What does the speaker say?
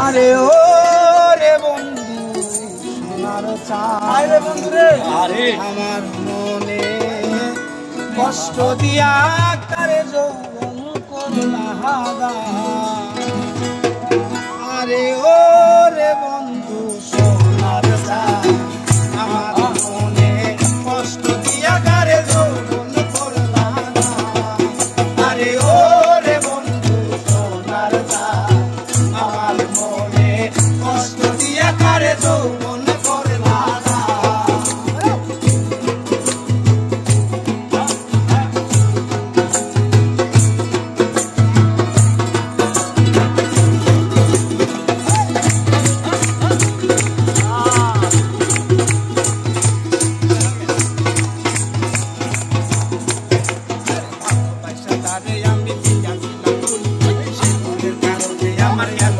আরে ও রে বন্ধু সোনার চাঁদ রে বন্ধু রে, আরে আমার মনে কষ্ট দিয়া কারে যৌবন করলা হাদা। আরে ও রে বন্ধু সোনার চাঁদ আমার মনে কষ্ট দিয়া কারে যৌবন করলা হাদা। আরে ও রে বন্ধু সোনার চাঁদ আমার মনে কষ্ট দিয়া কারে যৌবন করলা হাদা। আমি